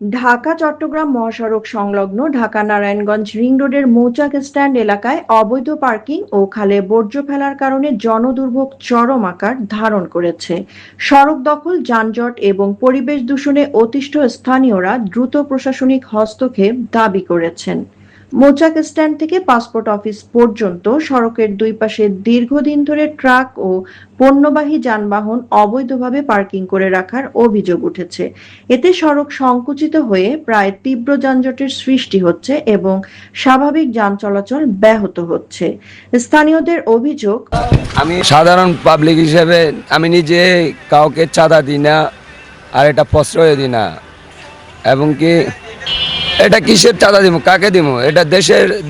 ঢাকা-চট্টগ্রাম মহাসড়ক সংলগ্ন ঢাকা-নারায়ণগঞ্জ রিং রোডের মৌচাক স্ট্যান্ড এলাকায় অবৈধ পার্কিং ও খালে বর্জ্য ফেলার কারণে জনদুর্ভোগ চরম আকার ধারণ করেছে। সড়ক দখল, যানজট এবং পরিবেশ দূষণে অতিষ্ঠ স্থানীয়রা দ্রুত প্রশাসনিক হস্তক্ষেপ দাবি করেছেন। মৌচাক স্ট্যান্ড থেকে পাসপোর্ট অফিস পর্যন্ত সড়কের দুই পাশে দীর্ঘদিন ধরে ট্রাক ও পণ্যবাহী যানবাহন অবৈধভাবে পার্কিং করে রাখার অভিযোগ উঠেছে। এতে সড়ক সংকুচিত হয়ে প্রায় তীব্র যানজটের সৃষ্টি হচ্ছে এবং স্বাভাবিক যান চলাচল ব্যাহত হচ্ছে। স্থানীয়দের অভিযোগ, আমি সাধারণ পাবলিক হিসেবে আমি নিজে কাউকে চাঁদা দিই না, আর এটা প্রশ্রয় দিই না। এবং কি এটা কিসের চাঁদা দিব, কাকে দিব? এটা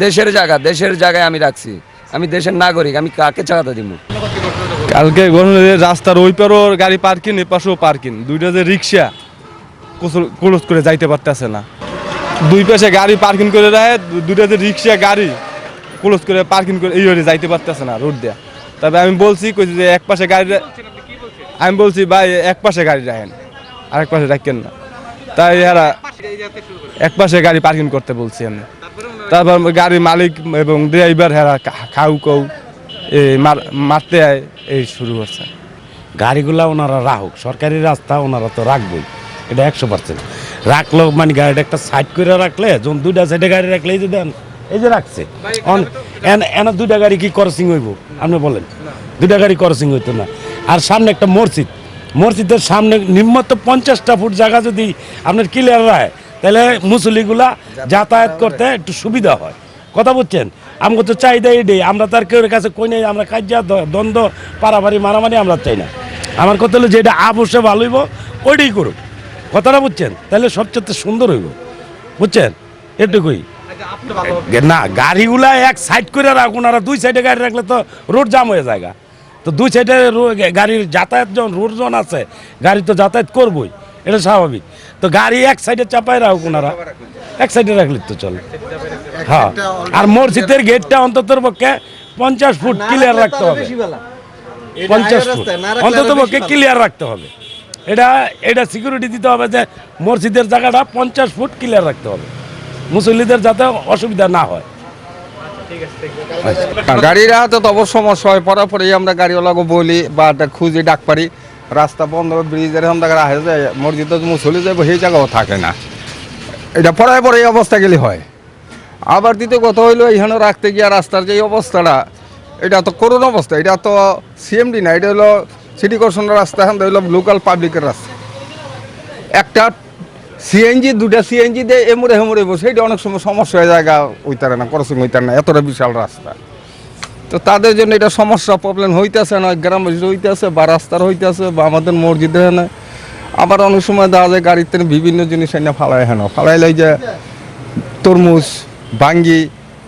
দেশের জায়গায় আমি রাখছি। আমি দেশের নাগরিক, আমি কাকে চাঁদা দিব? কালকে রাস্তার ওই পারও গাড়ি পার্কিং, এ পাশেও পার্কিং, দুইটা যে রিক্সা ক্লোজ করে যাইতে পারতেছে না। দুই পাশে গাড়ি পার্কিং করে রাখে, দুইটা যে রিক্সা গাড়ি ক্লোজ করে পার্কিং করে এই যাইতে পারতেছে না রোড দেয়া। তবে আমি বলছি যে এক পাশে গাড়ি, আমি বলছি ভাই এক পাশে গাড়ি রাখেন, আরেক পাশে রাখেন না। তাই এরা এক পাশে গাড়ি পার্কিং করতে বলছি আমি। তারপর গাড়ির মালিক এবং ড্রাইভার হেরা খাউ কৌ মারতে এই শুরু করছে। গাড়িগুলা ওনারা রাখুক, সরকারি রাস্তা ওনারা তো রাখবই, এটা 100% রাখলেও মানে গাড়িটা একটা সাইড করে রাখলে, যখন দুইটা সাইডে গাড়ি রাখলে এই যে দেন এই যে রাখছে এনা দুইটা গাড়ি কি ক্রসিং হইব? আপনি বলেন, দুইটা গাড়ি ক্রসিং হইতো না। আর সামনে একটা মসজিদের সামনে নিম্নত 50টা ফুট জায়গা যদি আপনার ক্লিয়ার রাখে, তাহলে মুসল্লিগুলা যাতায়াত করতে একটু সুবিধা হয়। কথা বুঝছেন? আমাকে তো চাহিদা এটাই। আমরা তার কেউ কাছে কই নাই, আমরা কাজা দ্বন্দ্ব পারাপারি মারামারি আমরা চাই না। আমার কথা হলো যেটা অবশ্য ভালো হইব ওইটাই করুক। কথাটা বুঝছেন? তাহলে সবচেয়ে সুন্দর হইব, বুঝছেন? এটুকুই না, গাড়িগুলা এক সাইড করে রাখুন। আর দুই সাইডে গাড়ি রাখলে তো রোড জাম হয়ে যায়। তো দুই সাইডে গাড়ির যাতায়াত যখন রোড যখন আছে, গাড়ি তো যাতায়াত করবই, এটা স্বাভাবিক। তো গাড়ি এক সাইডে চাপায় রাখুক ওনারা, এক সাইডে রাখলে তো চলে। হ্যাঁ, আর মসজিদের গেটটা অন্তত পক্ষে 50 ফুট ক্লিয়ার রাখতে হবে। 50 ফুট অন্তত পক্ষে ক্লিয়ার রাখতে হবে। এটা সিকিউরিটি দিতে হবে যে মসজিদের জায়গাটা 50 ফুট ক্লিয়ার রাখতে হবে, মুসল্লিদের যাতে অসুবিধা না হয়। গাড়ির হাতে তো অবশ্য সমস্যা হয়। পরে আমরা গাড়িওয়ালাকে বলি বা খুঁজে ডাক পারি, রাস্তা বন্ধ, ব্রিজের রাখে যায়, মসজিদে মুসল্লি যাবো সেই জায়গাও থাকে না। এটা পরে এই অবস্থা গেলে হয়। আবার দ্বিতীয় কথা হইলো, এইখানে রাখতে গিয়ে রাস্তার যে অবস্থাটা, এটা তো করুণ অবস্থা। এটা তো সিএমডি না, এটা হলো সিটি কর্পোরেশনের রাস্তা, এখান হইলো লোকাল পাবলিকের রাস্তা। একটা সিএনজি, দুটা সিএনজি দিয়ে এমুড়ে বসে, এটা অনেক সময় সমস্যা হয়ে যায়, ওইতারে না, ক্রসিং হইতার না, এতটা বিশাল রাস্তা। তো তাদের জন্য এটা সমস্যা, প্রবলেম হইতেছে না, গ্রামবাসীর হইতেছে বা রাস্তার হইতেছে বা আমাদের মসজিদে না। আবার অনেক সময় দেখা যায় গাড়িতে বিভিন্ন জিনিস এনে ফালাইলে যে তরমুজ, ভাঙ্গি,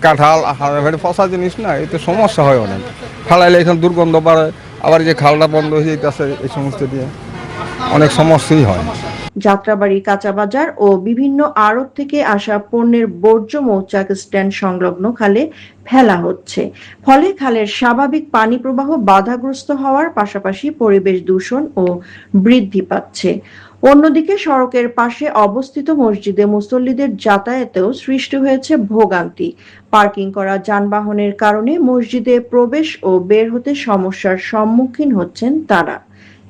কাঁঠাল, ফসা জিনিস না, এতে সমস্যা হয় অনেক। ফালাইলে এখানে দুর্গন্ধ বাড়ে, আবার যে খালটা বন্ধ হয়ে যেতেছে, এই সমস্ত দিয়ে অনেক সমস্যাই হয়। যাত্রাবাড়ি কাঁচা বাজার ও বিভিন্ন আড়ত থেকে আসা পণ্যের বর্জ্য মৌচাক স্ট্যান্ড সংলগ্ন খালে ফেলা হচ্ছে। ফলে খালের স্বাভাবিক পানি প্রবাহ বাধাগ্রস্ত হওয়ার পাশাপাশি পরিবেশ দূষণ ও বৃদ্ধি পাচ্ছে। অন্যদিকে সড়কের পাশে অবস্থিত মসজিদে মুসল্লিদের যাতায়াতেও সৃষ্টি হয়েছে ভোগান্তি। পার্কিং করা যানবাহনের কারণে মসজিদে প্রবেশ ও বের হতে সমস্যার সম্মুখীন হচ্ছেন তারা।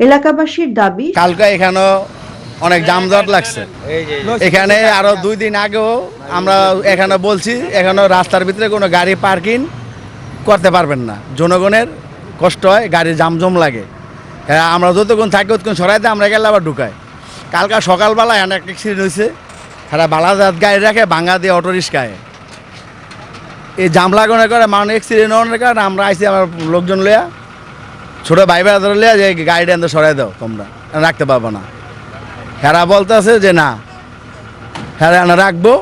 এলাকাবাসীর দাবি, কালকে এখানে অনেক যানজট লাগছে। এখানে আরো 2 দিন আগেও আমরা এখানে বলছি, এখানে রাস্তার ভিতরে কোনো গাড়ি পার্কিং করতে পারবেন না, জনগণের কষ্ট হয়, গাড়ির জামজম লাগে। আমরা যতক্ষণ থাকি ততক্ষণ সরাইতে আমরা গেলে আবার ঢুকাই। কালকে সকালবেলা এখানে একটা অ্যাক্সিডেন্ট হয়েছে, এরা বালাজাত গাড়ি রাখে ভাঙ্গা দিয়ে অটো রিক্সায়। এই জাম লাগানোর কারণে মানুষ অ্যাক্সিডেন্ট হওয়ার কারণে আমরা আইসি আমার লোকজন লইয়া, ছোটো ভাই ধরে লইয়া যে গাড়িটা এনে সরাই দাও, তোমরা রাখতে পারবো না। হেরা বলতেছে যে না, হেরা রাখবো।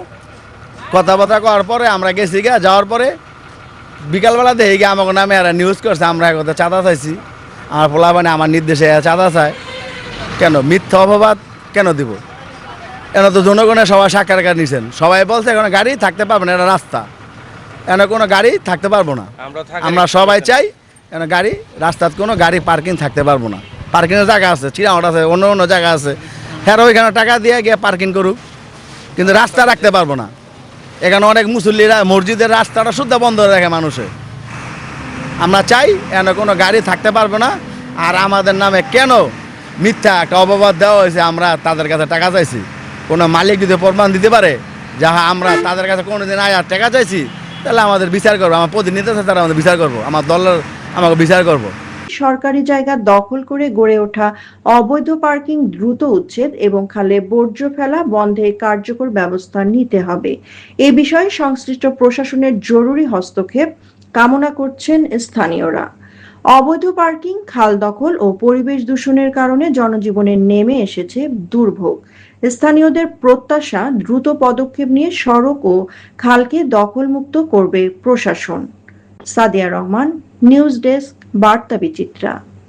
কথাবার্তা করার পরে আমরা গেছি যাওয়ার পরে বিকালবেলা দেখি গিয়ে আমাকে নামে এরা নিউজ করছে আমরা কথা চাঁদা চাইছি। আমার পোলা মানে আমার নির্দেশে চাঁদা চায় কেন? মিথ্যা অপবাদ কেন দিব? এনে তো জনগণের সবাই সাক্ষাৎকার নিছেন, সবাই বলছে এখানে গাড়ি থাকতে পারবে না, এটা রাস্তা, এনে কোনো গাড়ি থাকতে পারবো না। আমরা সবাই চাই এনে গাড়ি, রাস্তার কোনো গাড়ি পার্কিং থাকতে পারবো না। পার্কিংয়ের জায়গা আছে, চিরামঠ আছে, অন্য জায়গা আছে, হ্যাঁ ওইখানে টাকা দিয়ে গিয়ে পার্কিং করুক, কিন্তু রাস্তা রাখতে পারবো না। এখানে অনেক মুসল্লিরা মসজিদের রাস্তাটা শুদ্ধ বন্ধ রাখে মানুষে। আমরা চাই এখানে কোনো গাড়ি থাকতে পারবে না। আর আমাদের নামে কেন মিথ্যা একটা অপবাদ দেওয়া হয়েছে, আমরা তাদের কাছে টাকা চাইছি, কোনো মালিক যদি প্রমাণ দিতে পারে যাহা আমরা তাদের কাছে কোনোদিন আর টাকা চাইছি, তাহলে আমাদের বিচার করবো। আমার প্রতিনিধি আছে, তারা আমাদের বিচার করবো, আমার দলের আমাকে বিচার করবো। সরকারি জায়গা দখল করে গড়ে ওঠা অবৈধ পার্কিং দ্রুত উচ্ছেদ এবং খালে বর্জ্য ফেলা বন্ধে কার্যকর ব্যবস্থা নিতে হবে। এ বিষয়ে সংশ্লিষ্ট প্রশাসনের জরুরি হস্তক্ষেপ কামনা করছেন স্থানীয়রা। অবৈধ পার্কিং, খাল দখল ও পরিবেশ দূষণের কারণে জনজীবনে নেমে এসেছে দুর্ভোগ। স্থানীয়দের প্রত্যাশা, দ্রুত পদক্ষেপ নিয়ে সড়ক ও খালকে দখলমুক্ত করবে প্রশাসন। সাদিয়া রহমান, নিউজ ডেস্ক, বার্তা বিচিত্রা।